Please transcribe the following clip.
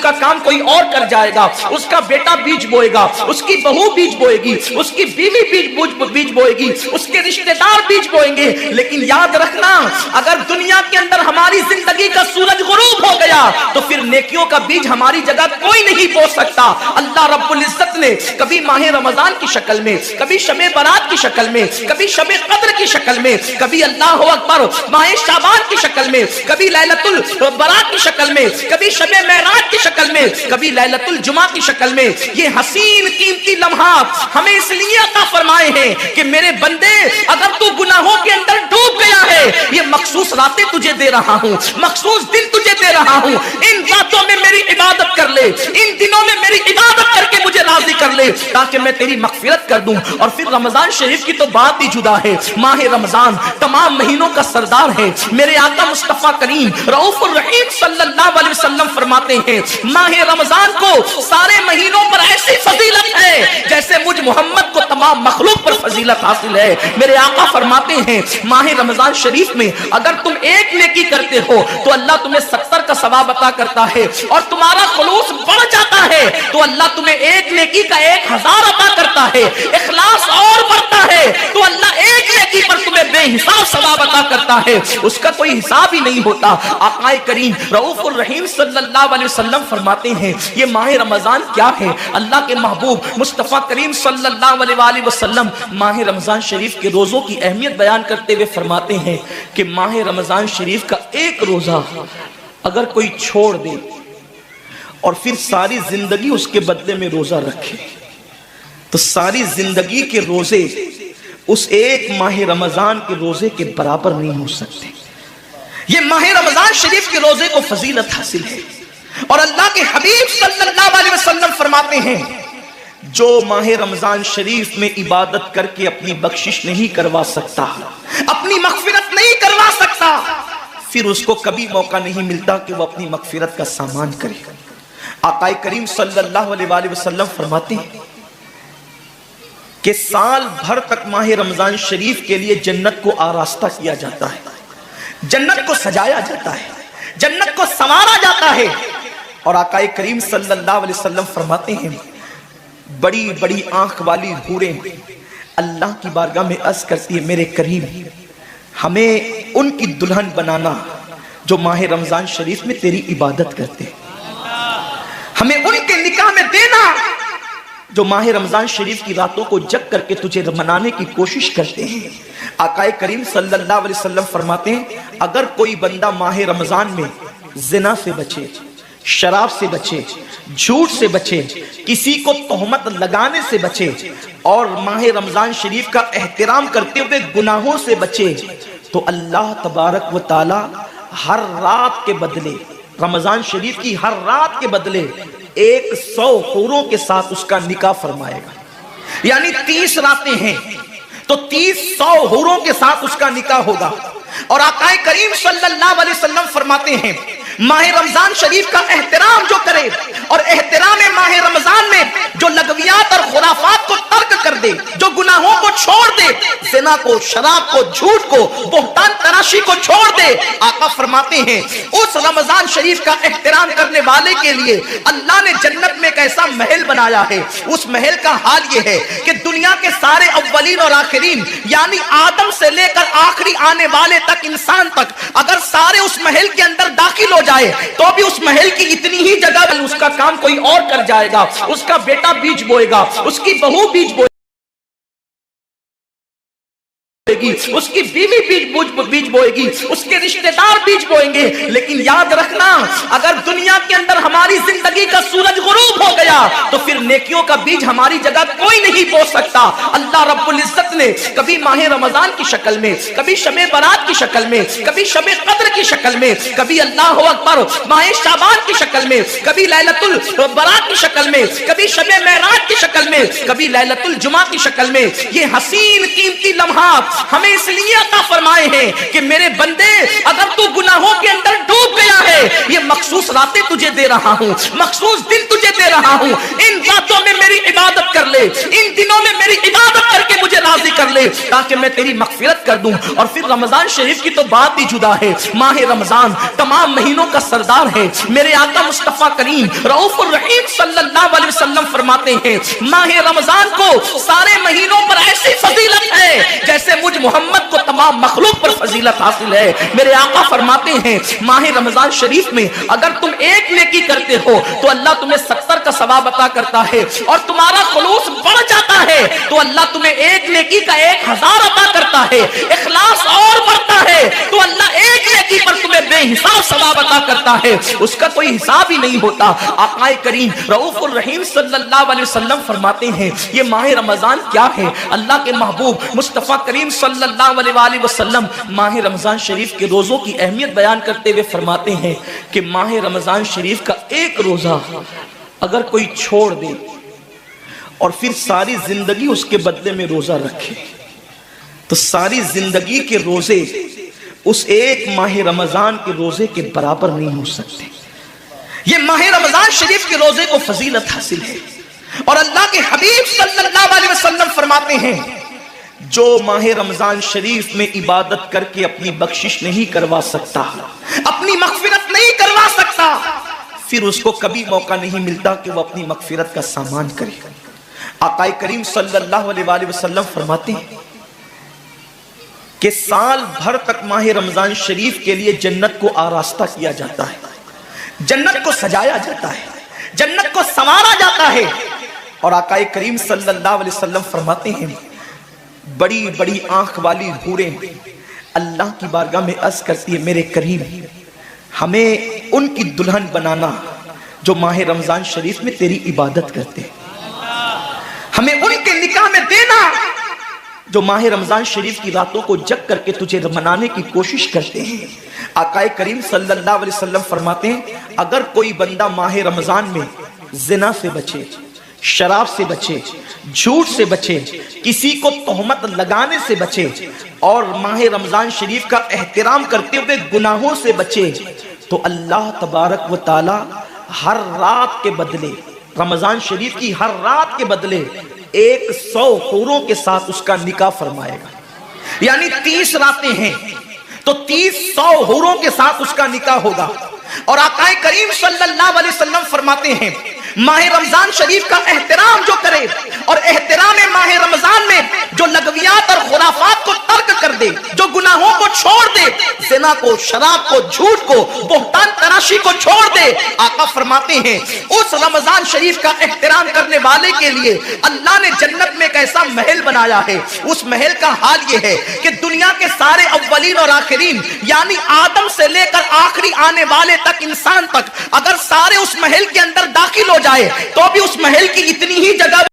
کا کام کوئی اور کر جائے گا، اس کا بیٹا بیج بوئے گا، اس کی بہو بیج بوئے گی، اس کی بیوی بیج بوئے گی، اس کے رشتہ دار بیج بوئیں گے، لیکن یاد رکھنا اگر دنیا کے اندر ہماری زندگی کا سورج غروب ہو گیا تو پھر نیکیوں کا بیج ہماری جگہ کوئی نہیں بو سکتا۔ اللہ رب العزت نے کبھی ماہ رمضان کی شکل میں، کبھی شب برات کی شکل میں، کبھی شب قدر کی شکل میں، کبھی اللہ اکبر ماہ شعبان کی شکل میں، کبھی لیلۃ البرات کی شکل میں، کبھی شب معراج کی شکل میں، کبھی لیلۃ الجمعہ کی شکل میں یہ حسین قیمتی لمحات ہمیں اس لیے عطا فرمائے ہیں کہ میرے بندے اگر تو گناہوں کے اندر ڈوب گیا ہے، یہ مخصوص راتیں تجھے دے رہا ہوں، مخصوص دن تجھے دے رہا ہوں، ان راتوں میں میری عبادت کر لے، ان دنوں میں میری عبادت کر کے مجھے راضی کر لے تاکہ میں تیری مغفرت کر دوں۔ اور پھر رمضان شریف کی تو بات ہی جدا ہے۔ ماہ رمضان تمام مہینوں کا سردار ہے۔ میرے آقا مصطفیٰ کریم رؤوف الرحیم صلی اللہ علیہ وسلم فرماتے ہیں ماہ رمضان کو سارے مہینوں پر ایسی فضیلت ہے جیسے مجھ محمد کو تمام مخلوق پر فضیلت حاصل ہے۔ میرے آقا فرماتے ہیں ماہ رمضان شریف میں اگر تم ایک نیکی کرتے ہو تو اللہ تمہیں 70 کا ثواب عطا کرتا ہے، اور تمہارا خلوص بڑھ جاتا ہے تو اللہ تمہیں ایک نیکی کا 1000 عطا کرتا ہے، اخلاص اور بڑھتا ہے تو اللہ ایک نیکی پر تمہیں بے حساب ثواب عطا کرتا ہے، اس کا کوئی حساب ہی نہیں ہوتا۔ آقا کریم رؤوف الرحیم صلی اللہ علیہ وسلم فرماتے ہیں یہ ماہ رمضان کیا ہے؟ اللہ کے محبوب مصطفیٰ کریم صلی اللہ علیہ وسلم ماہ رمضان شریف کے روزوں کی اہمیت بیان کرتے ہوئے فرماتے ہیں کہ ماہ رمضان شریف کا ایک روزہ اگر کوئی چھوڑ دے اور پھر ساری زندگی اس کے بدلے میں روزہ رکھے تو ساری زندگی کے روزے اس ایک ماہ رمضان کے روزے کے برابر نہیں ہو سکتے۔ یہ ماہ رمضان شریف کے روزے کو فضیلت حاصل ہے، اور اللہ کے حبیب صلی اللہ علیہ وسلم فرماتے ہیں جو ماہ رمضان شریف میں عبادت کر کے اپنی بخشش نہیں کروا سکتا، اپنی مغفرت نہیں کروا سکتا، پھر اس کو کبھی موقع نہیں ملتا کہ وہ اپنی مغفرت کا سامان کرے۔ آقا کریم صلی اللہ علیہ وسلم فرماتے ہیں کہ سال بھر تک ماہ رمضان شریف کے لیے جنت کو آراستہ کیا جاتا ہے، جنت کو سجایا جاتا ہے، جنت کو سنوارا جاتا ہے، اور آقا کریم صلی اللہ علیہ وسلم فرماتے ہیں بڑی بڑی آنکھ والی حوریں اللہ کی بارگاہ میں عرض کرتی ہے میرے کریم ہمیں ان کی دلہن بنانا جو ماہ رمضان شریف میں تیری عبادت کرتے، ہمیں ان کے نکاح میں دینا جو ماہ رمضان شریف کی راتوں کو جگ کر کے تجھے منانے کی کوشش کرتے ہیں۔ آقا کریم صلی اللہ علیہ وسلم فرماتے ہیں اگر کوئی بندہ ماہ رمضان میں زنا سے بچے، شراب سے بچے، جھوٹ سے بچے، کسی کو تہمت لگانے سے بچے، اور ماہ رمضان شریف کا احترام کرتے ہوئے گناہوں سے بچے تو اللہ تبارک و تعالی ہر رات کے بدلے، رمضان شریف کی ہر رات کے بدلے 100 حوروں کے ساتھ اس کا نکاح فرمائے گا۔ یعنی 30 راتیں ہیں تو 100 حوروں کے ساتھ اس کا نکاح ہوگا۔ اور آقا کریم صلی اللہ علیہ وسلم فرماتے ہیں ماہ رمضان شریف کا احترام جو کرے اور احترام ماہ رمضان میں جو لغویات اور خرافات کو ترک کر دے، جو گناہوں کو چھوڑ دے، زنا کو، شراب کو، جھوٹ کو، بہتان تراشی کو چھوڑ دے، آقا فرماتے ہیں اس رمضان شریف کا احترام کرنے والے کے لیے اللہ نے جنت میں ایک ایسا محل بنایا ہے، اس محل کا حال یہ ہے کہ دنیا کے سارے اولین اور آخرین یعنی آدم سے لے کر آخری آنے والے تک، انسان تک، اگر سارے اس محل کے اندر داخل ہو جائے تو بھی اس محل کی اتنی ہی جگہ اس کا کام کوئی اور کر جائے گا، اس کا بیٹا بیج بوئے گا، اس کی بہو بیج بوئے گی، اس کی بیوی بیج بوئے گی، اس کے رشتہ دار بیج بوئیں گے، لیکن یاد رکھنا اگر دنیا کے اندر ہماری زندگی کا سورج غروب ہو گیا تو پھر نیکیوں کا بیج ہماری جگہ کوئی نہیں بو سکتا۔ اللہ رب العزت نے کبھی ماہ رمضان کی شکل میں، کبھی شب برات کی شکل میں، کبھی شب قدر کی شکل میں، کبھی اللہ اکبر ماہ شعبان کی شکل میں، کبھی لیلۃ البرات کی شکل میں، کبھی شب معراج کی شکل میں، کبھی لیلۃ الجمعہ کی شکل میں یہ حسین قیمتی لمحات ہمیں اس لیے عطا فرمائے ہیں کہ میرے بندے اگر تو گناہوں کے اندر ڈوب گیا ہے، یہ مخصوص راتیں تجھے دے رہا ہوں، مخصوص دن تجھے دے رہا ہوں، ان راتوں میں میری عبادت کر لے، ان دنوں میں میری عبادت کر کے مجھے راضی کر لے تاکہ میں تیری مغفرت کر دوں۔ اور پھر رمضان شریف کی تو بات ہی جدا ہے۔ ماہ رمضان تمام مہینوں کا سردار ہے۔ میرے آقا مصطفیٰ کریم رؤوف الرحیم صلی اللہ علیہ وسلم فرماتے ہیں ماہ رمضان کو سارے مہینوں پر ایسی فضیلت ہے جیسے مجھ محمد کو تمام مخلوق پر فضیلت حاصل ہے۔ میرے آقا فرماتے ہیں ماہ رمضان شریف میں اگر تم ایک نیکی کرتے ہو تو اللہ تمہیں 70 کا ثواب عطا کرتا ہے، اور تمہارا خلوص بڑھ جاتا ہے تو اللہ تمہیں ایک نیکی کا 1000 عطا کرتا ہے، اخلاص اور بڑھتا ہے تو اللہ ایک نیکی پر تمہیں بے حساب ثواب عطا کرتا ہے، اس کا کوئی حساب ہی نہیں ہوتا۔ آقا کریم رؤوف الرحیم صلی اللہ علیہ وسلم فرماتے ہیں یہ ماہ رمضان کیا ہے؟ اللہ کے محبوب مصطفیٰ کریم صلی اللہ علیہ وآلہ وسلم ماہ رمضان شریف کے روزوں کی اہمیت بیان کرتے ہوئے فرماتے ہیں کہ ماہ رمضان شریف کا ایک روزہ اگر کوئی چھوڑ دے اور پھر ساری زندگی اس کے بدلے میں روزہ رکھے تو ساری زندگی کے روزے اس ایک ماہ رمضان کے روزے کے برابر نہیں ہو سکتے۔ یہ ماہ رمضان شریف کے روزے کو فضیلت حاصل ہے، اور اللہ کے حبیب صلی اللہ علیہ وسلم فرماتے ہیں جو ماہ رمضان شریف میں عبادت کر کے اپنی بخشش نہیں کروا سکتا، اپنی مغفرت نہیں کروا سکتا، پھر اس کو کبھی موقع نہیں ملتا کہ وہ اپنی مغفرت کا سامان کرے۔ آقا کریم صلی اللہ علیہ وآلہ وسلم فرماتے ہیں کہ سال بھر تک ماہ رمضان شریف کے لیے جنت کو آراستہ کیا جاتا ہے، جنت کو سجایا جاتا ہے، جنت کو سنوارا جاتا ہے، اور آقا کریم صلی اللہ علیہ وسلم فرماتے ہیں بڑی بڑی آنکھ والی حوریں اللہ کی بارگاہ میں عرض کرتی ہے میرے کریم ہمیں ان کی دلہن بنانا جو ماہ رمضان شریف میں تیری عبادت کرتے ہیں، ہمیں ان کے نکاح میں دینا جو ماہ رمضان شریف کی راتوں کو جگ کر کے تجھے منانے کی کوشش کرتے ہیں۔ آقا کریم صلی اللہ علیہ وسلم فرماتے ہیں اگر کوئی بندہ ماہ رمضان میں زنا سے بچے، شراب سے بچے، جھوٹ سے بچے، کسی کو تہمت لگانے سے بچے، اور ماہ رمضان شریف کا احترام کرتے ہوئے گناہوں سے بچے تو اللہ تبارک و تعالی ہر رات کے بدلے، رمضان شریف کی ہر رات کے بدلے 100 حوروں کے ساتھ اس کا نکاح فرمائے گا۔ یعنی 30 راتیں ہیں تو 100 حوروں کے ساتھ اس کا نکاح ہوگا۔ اور آقا کریم صلی اللہ علیہ وسلم فرماتے ہیں ماہ رمضان شریف کا احترام جو کرے اور احترام ماہ رمضان میں جو لغویات اور خرافات کو ترک کر دے، جو گناہوں کو چھوڑ دے، زنا کو، شراب کو، جھوٹ کو، بہتان تراشی کو چھوڑ دے، آقا فرماتے ہیں اس رمضان شریف کا احترام کرنے والے کے لیے اللہ نے جنت میں ایک ایسا محل بنایا ہے۔ اس محل کا حال یہ ہے کہ دنیا کے سارے اولین اور آخرین یعنی آدم سے لے کر آخری آنے والے تک، انسان تک، اگر سارے اس محل کے اندر داخل ہو جائے تو بھی اس محل کی اتنی ہی جگہ